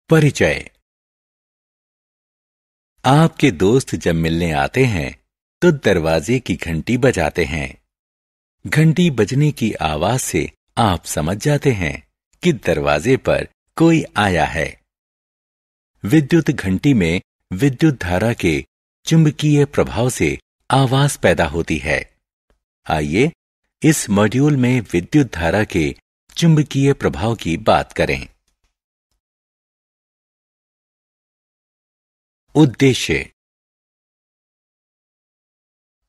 परिचय। आपके दोस्त जब मिलने आते हैं तो दरवाजे की घंटी बजाते हैं। घंटी बजने की आवाज से आप समझ जाते हैं कि दरवाजे पर कोई आया है। विद्युत घंटी में विद्युत धारा के चुंबकीय प्रभाव से आवाज पैदा होती है। आइए इस मॉड्यूल में विद्युत धारा के चुंबकीय प्रभाव की बात करें। उद्देश्य।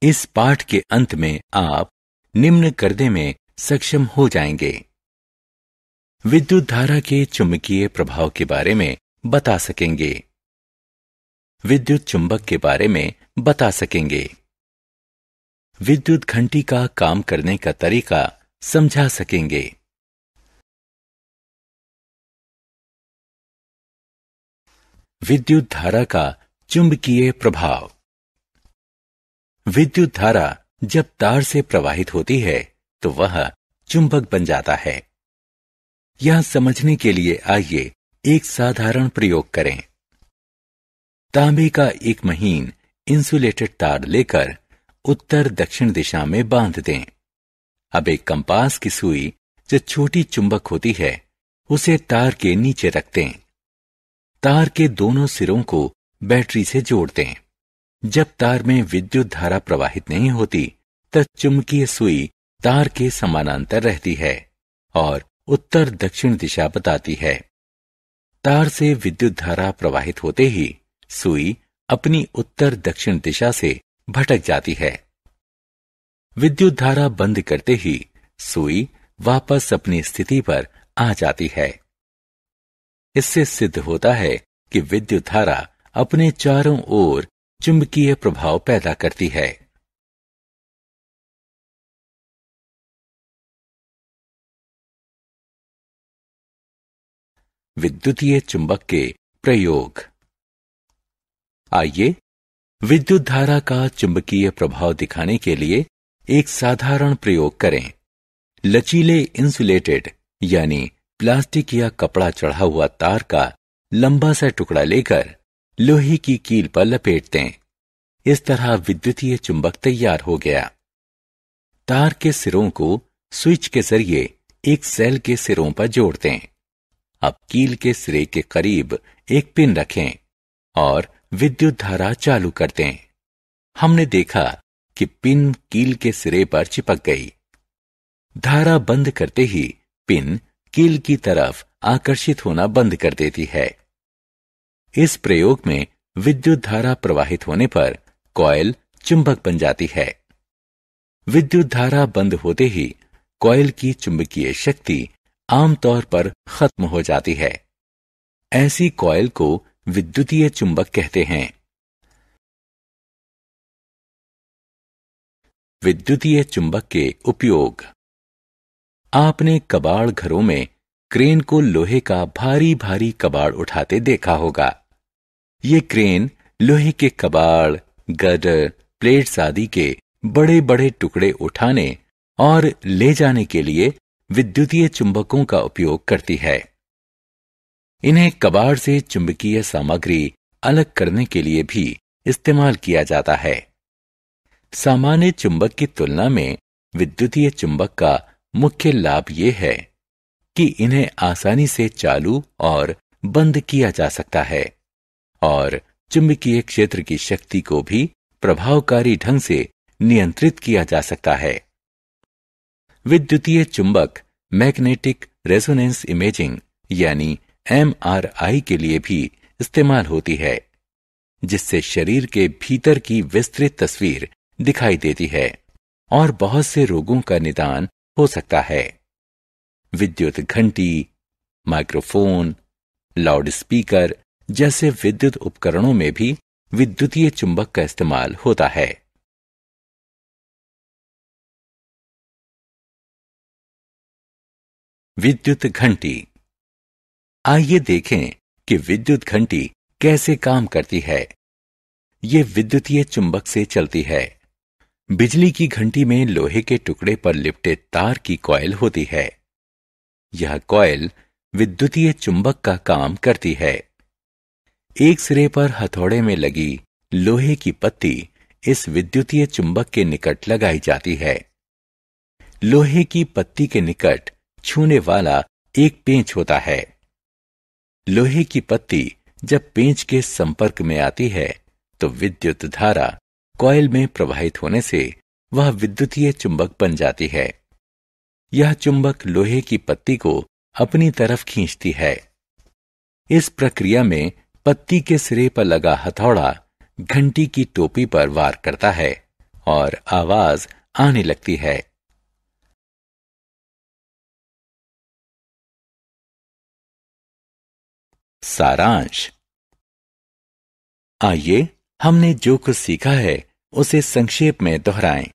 इस पाठ के अंत में आप निम्न करने में सक्षम हो जाएंगे। विद्युत धारा के चुंबकीय प्रभाव के बारे में बता सकेंगे। विद्युत चुंबक के बारे में बता सकेंगे। विद्युत घंटी का काम करने का तरीका समझा सकेंगे। विद्युत धारा का चुंबकीय प्रभाव। विद्युत धारा जब तार से प्रवाहित होती है तो वह चुंबक बन जाता है। यह समझने के लिए आइए एक साधारण प्रयोग करें। तांबे का एक महीन इंसुलेटेड तार लेकर उत्तर दक्षिण दिशा में बांध दें। अब एक कंपास की सुई जो छोटी चुंबक होती है उसे तार के नीचे रख दें। तार के दोनों सिरों को बैटरी से जोड़ दें। जब तार में विद्युत धारा प्रवाहित नहीं होती तब चुंबकीय सुई तार के समानांतर रहती है और उत्तर दक्षिण दिशा बताती है। तार से विद्युत धारा प्रवाहित होते ही सुई अपनी उत्तर दक्षिण दिशा से भटक जाती है। विद्युत धारा बंद करते ही सुई वापस अपनी स्थिति पर आ जाती है। इससे सिद्ध होता है कि विद्युत धारा अपने चारों ओर चुंबकीय प्रभाव पैदा करती है। विद्युतीय चुंबक के प्रयोग। आइए विद्युत धारा का चुंबकीय प्रभाव दिखाने के लिए एक साधारण प्रयोग करें। लचीले इंसुलेटेड यानी प्लास्टिक या कपड़ा चढ़ा हुआ तार का लंबा सा टुकड़ा लेकर लोहे की कील पर लपेट दें। इस तरह विद्युतीय चुंबक तैयार हो गया। तार के सिरों को स्विच के जरिए एक सेल के सिरों पर जोड़ दें। अब कील के सिरे के करीब एक पिन रखें और विद्युत धारा चालू कर दें। हमने देखा कि पिन कील के सिरे पर चिपक गई। धारा बंद करते ही पिन कील की तरफ आकर्षित होना बंद कर देती है। इस प्रयोग में विद्युत धारा प्रवाहित होने पर कॉइल चुंबक बन जाती है। विद्युत धारा बंद होते ही कॉइल की चुंबकीय शक्ति आमतौर पर खत्म हो जाती है। ऐसी कॉइल को विद्युतीय चुंबक कहते हैं। विद्युतीय चुंबक के उपयोग। आपने कबाड़ घरों में क्रेन को लोहे का भारी भारी कबाड़ उठाते देखा होगा। ये क्रेन लोहे के कबाड़, गर्डर, प्लेट्स आदि के बड़े बड़े टुकड़े उठाने और ले जाने के लिए विद्युतीय चुंबकों का उपयोग करती है। इन्हें कबाड़ से चुंबकीय सामग्री अलग करने के लिए भी इस्तेमाल किया जाता है। सामान्य चुंबक की तुलना में विद्युतीय चुंबक का मुख्य लाभ यह है कि इन्हें आसानी से चालू और बंद किया जा सकता है और चुंबकीय क्षेत्र की शक्ति को भी प्रभावकारी ढंग से नियंत्रित किया जा सकता है। विद्युतीय चुंबक मैग्नेटिक रेजोनेंस इमेजिंग यानी MRI के लिए भी इस्तेमाल होती है, जिससे शरीर के भीतर की विस्तृत तस्वीर दिखाई देती है और बहुत से रोगों का निदान हो सकता है। विद्युत घंटी, माइक्रोफोन, लाउड स्पीकर जैसे विद्युत उपकरणों में भी विद्युतीय चुंबक का इस्तेमाल होता है। विद्युत घंटी। आइए देखें कि विद्युत घंटी कैसे काम करती है। ये विद्युतीय चुंबक से चलती है। बिजली की घंटी में लोहे के टुकड़े पर लिपटे तार की कॉइल होती है। यह कॉइल विद्युतीय चुंबक का काम करती है। एक सिरे पर हथौड़े में लगी लोहे की पत्ती इस विद्युतीय चुंबक के निकट लगाई जाती है। लोहे की पत्ती के निकट छूने वाला एक पेंच होता है। लोहे की पत्ती जब पेंच के संपर्क में आती है तो विद्युत धारा कॉइल में प्रवाहित होने से वह विद्युतीय चुंबक बन जाती है। यह चुंबक लोहे की पत्ती को अपनी तरफ खींचती है। इस प्रक्रिया में पत्ती के सिरे पर लगा हथौड़ा घंटी की टोपी पर वार करता है और आवाज आने लगती है। सारांश। आइए हमने जो कुछ सीखा है उसे संक्षेप में दोहराएं।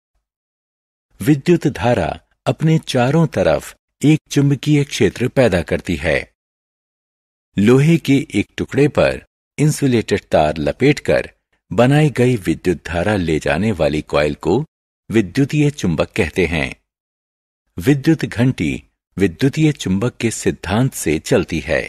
विद्युत धारा अपने चारों तरफ एक चुंबकीय क्षेत्र पैदा करती है। लोहे के एक टुकड़े पर इंसुलेटेड तार लपेटकर बनाई गई विद्युत धारा ले जाने वाली कॉइल को विद्युतीय चुंबक कहते हैं। विद्युत घंटी विद्युतीय चुंबक के सिद्धांत से चलती है।